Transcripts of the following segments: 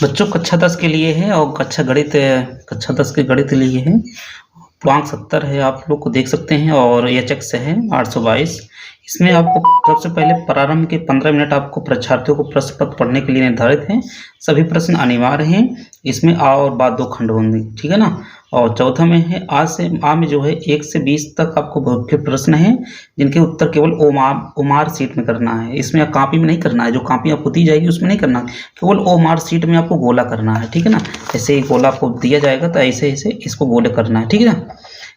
बच्चों कक्षा 10 के लिए है और कक्षा 10 के गणित के लिए है। पूर्णांक 70 है, आप लोग को देख सकते हैं और एचएक्स है 822। इसमें आपको सबसे पहले प्रारंभ के 15 मिनट आपको परीक्षार्थियों को प्रश्न पत्र पढ़ने के लिए निर्धारित हैं। सभी प्रश्न अनिवार्य हैं। इसमें आ और बा 2 खंड होंगे, ठीक है ना। और चौथा में है आ में जो है 1 से 20 तक आपको बहुमुखी प्रश्न हैं, जिनके उत्तर केवल ओमार सीट में करना है। इसमें कॉपी में नहीं करना है, जो कॉपी आपको दी जाएगी उसमें नहीं करना है, केवल ओमार सीट में आपको गोला करना है, ठीक है ना। ऐसे ही गोला आपको दिया जाएगा तो ऐसे ऐसे इसको गोले करना है, ठीक है ना।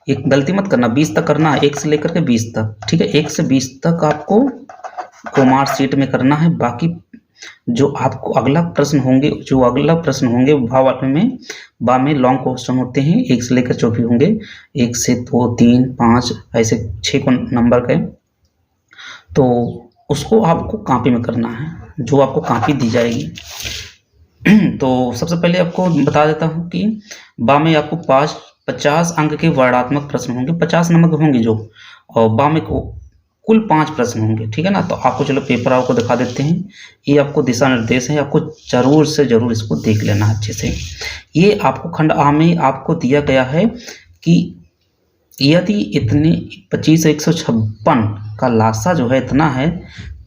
एक गलती मत करना, 20 तक करना है, 1 से लेकर के 20 तक, ठीक है। 1 से 20 तक आपको ओमार सीट में करना है। बाकी जो आपको अगला प्रश्न होंगे बा में लॉन्ग क्वेश्चन होते हैं, 1 से लेकर 24 होंगे, 1 से 2 3 5 ऐसे 6 को नंबर के, तो उसको आपको कॉपी में करना है, जो आपको कॉपी दी जाएगी। तो सबसे पहले आपको बता देता हूँ कि बा में आपको 50 अंक के वर्णात्मक प्रश्न होंगे, 50 नंबर होंगे जो, और बा में कुल 5 प्रश्न होंगे, ठीक है ना। तो आपको चलो पेपर आपको दिखा देते हैं। ये आपको दिशा निर्देश है, आपको जरूर से जरूर इसको देख लेना अच्छे से। ये आपको खंड आ में आपको दिया गया है कि यदि इतने 25 156 का लासा जो है इतना है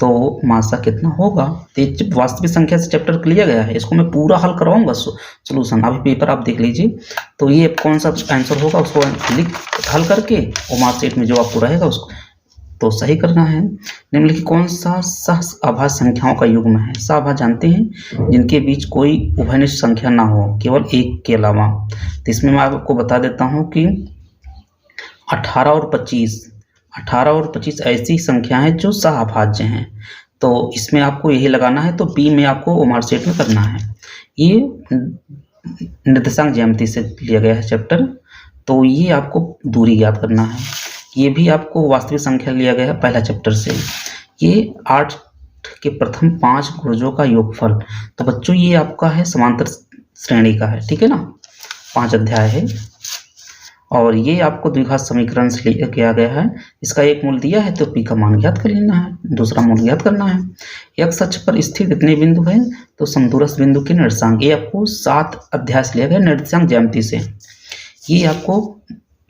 तो मासा कितना होगा। तो वास्तविक संख्या से चैप्टर लिया गया है, इसको मैं पूरा हल करवाऊंगा सोल्यूशन, अभी पेपर आप देख लीजिए। तो ये कौन सा आंसर होगा उसको हल करके और मार्कशीट में जो आपको रहेगा उसको तो सही करना है। निम्नलिखित कौन सा सहअभाज्य संख्याओं का युग्म है। सहअभाज्य जानते हैं जिनके बीच कोई उभयनिष्ठ संख्या ना हो, केवल एक के अलावा। तो इसमें मैं आपको बता देता हूं कि 18 और 25 ऐसी संख्या हैं जो सहअभाज्य हैं। तो इसमें आपको यही लगाना है। तो बी में आपको ओमार सेट में करना है। ये निर्देशांक ज्यामिति से लिया गया है चैप्टर। तो ये आपको दूरी याद करना है। ये भी आपको वास्तविक संख्या लिया गया है पहला चैप्टर से। ये 8 के प्रथम 5 गुणजों का योगफल। तो बच्चों ये आपका है समांतर श्रेणी का है, ठीक है ना, 5 अध्याय है। और ये आपको द्विघात समीकरण से किया गया है। इसका एक मूल दिया है तो पी का मान ज्ञात कर लेना है, दूसरा मूल ज्ञात करना है। एक्स अक्ष पर स्थित इतने बिंदु हैं तो समदूरस्थ बिंदु के निर्देशांक, ये आपको 7 अध्याय से लिया गया निर्देशांक ज्यामिति से। ये आपको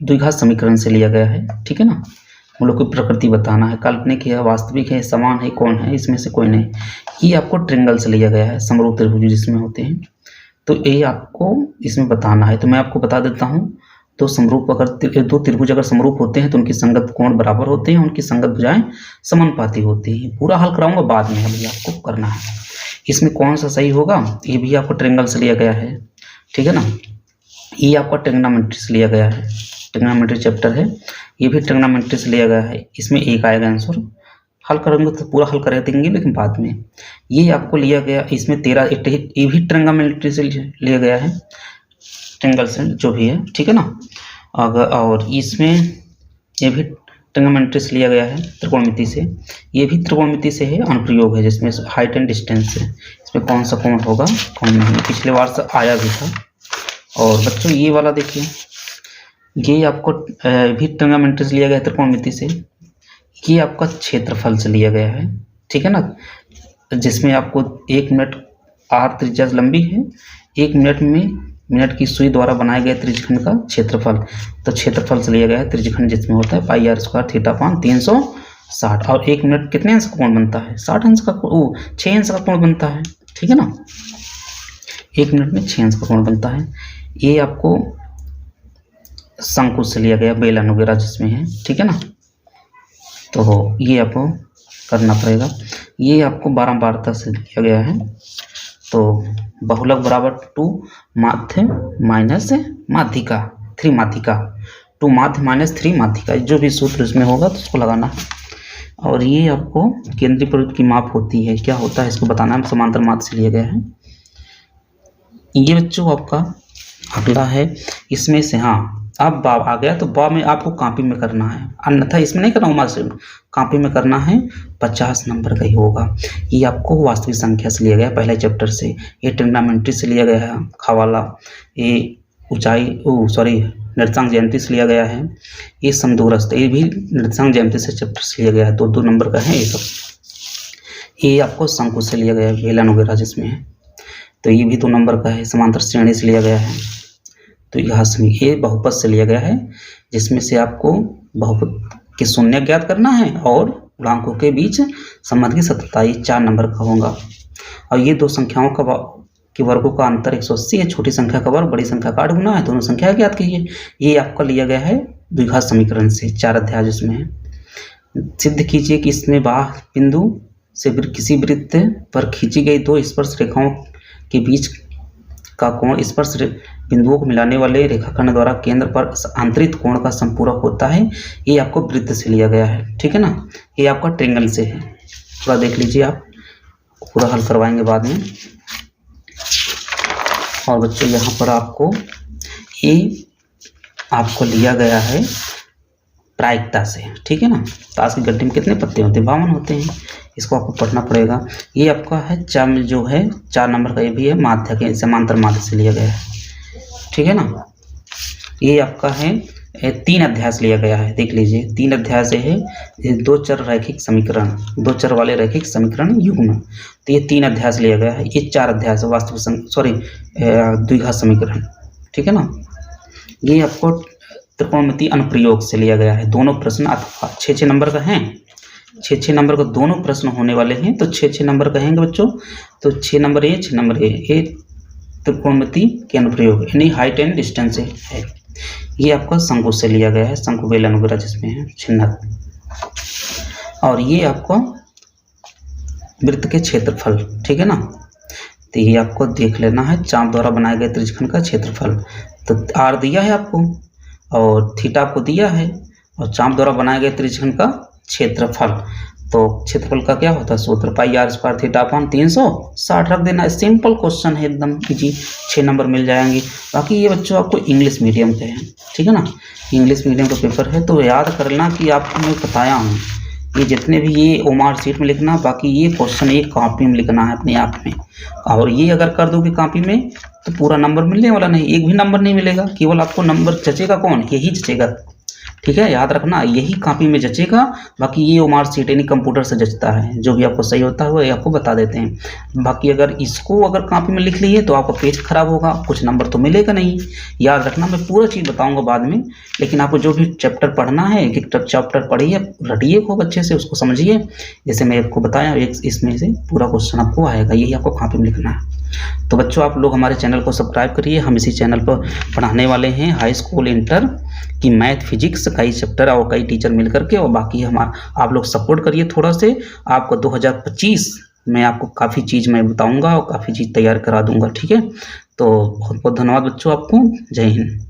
द्विघात समीकरण से लिया गया है, ठीक है ना। मूलों की प्रकृति बताना है, काल्पनिक है, वास्तविक है, समान है, कौन है, इसमें से कोई नहीं। ये आपको ट्रिंगल से लिया गया है, समरूप त्रिभुज जिसमें होते हैं। तो ये आपको इसमें बताना है। तो मैं आपको बता देता हूँ। तो समरूप अगर दो त्रिभुज अगर समरूप होते हैं तो उनकी संगत कोण बराबर होते हैं, उनकी संगत भुजाएं समानुपाती होती हैं। पूरा हल कराऊंगा बाद में, अभी आपको करना है। इसमें कौन सा सही होगा, ये भी आपको ट्रिंगल से लिया गया है, ठीक है ना। ये आपका ट्रिग्नोमेट्री से लिया गया है, ट्रिग्नोमेट्री चैप्टर है, ये भी ट्रिग्नोमेट्री से लिया गया है। इसमें एक आएगा आंसर, हल करेंगे तो पूरा हल कर देंगे लेकिन बाद में। ये आपको लिया गया, इसमें 13 ये भी ट्रिग्नोमेट्री से लिया गया है, ट्रिंगल से जो भी है, ठीक है ना। और इसमें ये भी ट्रिग्नोमेट्री से लिया गया है, त्रिकोणमिति से। ये भी त्रिकोणमिति से है, अनुप्रयोग है जिसमें हाइट एंड डिस्टेंस है। इसमें कौन सा कोण होगा, कौन नहीं, पिछले बार से आया भी था। और बच्चों ये वाला देखिए, ये आपको भी ट्रिग्नोमेट्री से लिया गया है, त्रिकोणमिति से। ये आपका क्षेत्रफल से लिया गया है, ठीक है ना, जिसमें आपको 1 मिनट r त्रिज्या लंबी है, 1 मिनट में मिनट की सुई द्वारा बनाए गए त्रिज्यखंड का क्षेत्रफल। तो क्षेत्रफल से लिया गया है त्रिज्यखंड, जिसमें होता है पाई r स्क्वायर थीटा अपान 360। और 1 मिनट कितने अंश का कोण बनता है, 60 अंश का, 6 अंश का कोण बनता है, ठीक है ना। 1 मिनट में 6 अंश का कोण बनता है। ये आपको शंकु से लिया गया, बेलन वगैरह जिसमें है, ठीक है ना। तो ये आपको करना पड़ेगा। ये आपको बारंबारता से लिया गया है। तो बहुलक बराबर 2 माध्य माइनस माध्यिका 3 माध्यिका, 2 माध्य माइनस 3 माध्यिका, जो भी सूत्र इसमें होगा तो उसको लगाना है। और ये आपको केंद्रीय प्रवृत्ति की माप होती है, क्या होता है इसको बताना है, समांतर माध्य से लिया गया है। ये बच्चों आपका अगला है, इसमें से हाँ अब बा आ गया। तो बा में आपको कॉपी में करना है, अन्यथा इसमें नहीं करना, मार्कशीट कॉपी में करना है। 50 नंबर का ही होगा। ये आपको वास्तविक संख्या से लिया गया पहले चैप्टर से। ये ट्रिग्नोमेट्री से लिया गया है खवाला। ये निर्देशांक ज्यामिति से लिया गया है। ये समदूरस्थ, ये भी निर्देशांक ज्यामिति से चैप्टर से लिया गया है, 2-2 नंबर का है ये सब। ये आपको शंकु से लिया गया है, बेलन वगैरह जिसमें है। तो ये भी 2 नंबर का है, समांतर श्रेणी से लिया गया है। तो यहाँ से ये बहुपद से लिया गया है, जिसमें से आपको बहुपद के शून्य ज्ञात करना है और गुणांकों के बीच संबंध की सत्यता, ये 4 नंबर का होगा। और ये 2 संख्याओं के वर्गों का अंतर 180 है। छोटी संख्या का वर्ग बड़ी संख्या का 8 गुना है, दोनों संख्या ज्ञात कीजिए। ये आपका लिया गया है द्विघात समीकरण से, 4 अध्याय जिसमें है। सिद्ध कीजिए कि इसमें बाह्य बिंदु से किसी वृत्त पर खींची गई 2 स्पर्श रेखाओं के बीच का कोण स्पर्श बिंदुओं को मिलाने वाले रेखाखंड द्वारा केंद्र पर आंतरिक कोण का संपूरक होता है। ये आपको वृत्त से लिया गया है, ठीक है ना। ये आपका ट्रेंगल से है। पूरा देख लीजिए, आप पूरा हल करवाएंगे बाद में। और बच्चों यहाँ पर आपको ये आपको लिया गया है प्रायिकता से, ठीक है ना। ताश की गड्डी में कितने पत्ते होते हैं? 52 होते हैं। इसको आपको पढ़ना पड़ेगा। ये आपका है जो है 4 नंबर का, ये भी है माध्य के समांतर माध्य से लिया गया है, ठीक है ना। ये आपका है 3 अध्याय से लिया गया है, देख लीजिए। 3 अध्याय से है 2 चर रैखिक समीकरण, 2 चर वाले रैखिक समीकरण युग्म। तो ये 3 अध्याय से लिया गया है। ये 4 अध्याय से द्विघात समीकरण, ठीक है ना। ये आपको त्रिकोणमिति अनुप्रयोग से लिया गया है। दोनों प्रश्न अथवा 6-6 नंबर का हैं, 6-6 नंबर का दोनों प्रश्न होने वाले हैं। तो 6-6 नंबर कहेंगे बच्चों। तो 6 नंबर ए, 6 नंबर ए, ये त्रिकोणमिति के अनुप्रयोग यानी हाइट एंड डिस्टेंस है। ये आपका शंकु से लिया गया है, शंकु बेलन वगैरह जिसमें है छिन्नक। और ये आपको वृत्त के क्षेत्रफल, ठीक है ना। तो ये आपको देख लेना है, चाप द्वारा बनाए गए त्रिज्यखंड का क्षेत्रफल। तो आर दिया है आपको और थीटा आपको दिया है, और चाप द्वारा बनाए गए त्रिज्यखंड का क्षेत्रफल। तो क्षेत्रफल का क्या होता है सूत्र? पाई आर स्क्वायर थीटा अपॉन 360 रख देना। सिंपल क्वेश्चन है, एकदम इजी, 6 नंबर मिल जाएंगे। बाकी ये बच्चों आपको इंग्लिश मीडियम के हैं, ठीक है ना। इंग्लिश मीडियम का पेपर है, तो याद कर लेना कि आपको मैं बताया हूँ। ये जितने भी ये ओमार शीट में लिखना, बाकी ये क्वेश्चन एक कॉपी में लिखना है अपने आप में। और ये अगर कर दोगे कॉपी में तो पूरा नंबर मिलने वाला नहीं, एक भी नंबर नहीं मिलेगा। केवल आपको नंबर जचेगा कौन? यही जचेगा, ठीक है। याद रखना, यही कॉपी में जचेगा। बाकी ये ओमार शीट यानी कंप्यूटर से जचता है, जो भी आपको सही होता है वो ये आपको बता देते हैं। बाकी अगर इसको अगर कॉपी में लिख लिए तो आपका पेज खराब होगा, कुछ नंबर तो मिलेगा नहीं। याद रखना, मैं पूरा चीज़ बताऊंगा बाद में, लेकिन आपको जो भी चैप्टर पढ़ना है, एक चैप्टर पढ़िए, रटिए खूब अच्छे से, उसको समझिए। जैसे मैं आपको बताया, एक इसमें से पूरा क्वेश्चन आपको आएगा, यही आपको कॉपी में लिखना है। तो बच्चों आप लोग हमारे चैनल को सब्सक्राइब करिए। हम इसी चैनल पर पढ़ाने वाले हैं हाई स्कूल इंटर की मैथ फिजिक्स, कई चैप्टर और कई टीचर मिल करके। और बाकी आप लोग सपोर्ट करिए थोड़ा से। आपको 2025 में आपको काफ़ी चीज़ मैं बताऊंगा और काफ़ी चीज़ तैयार करा दूंगा, ठीक है। तो बहुत बहुत धन्यवाद बच्चों आपको। जय हिंद।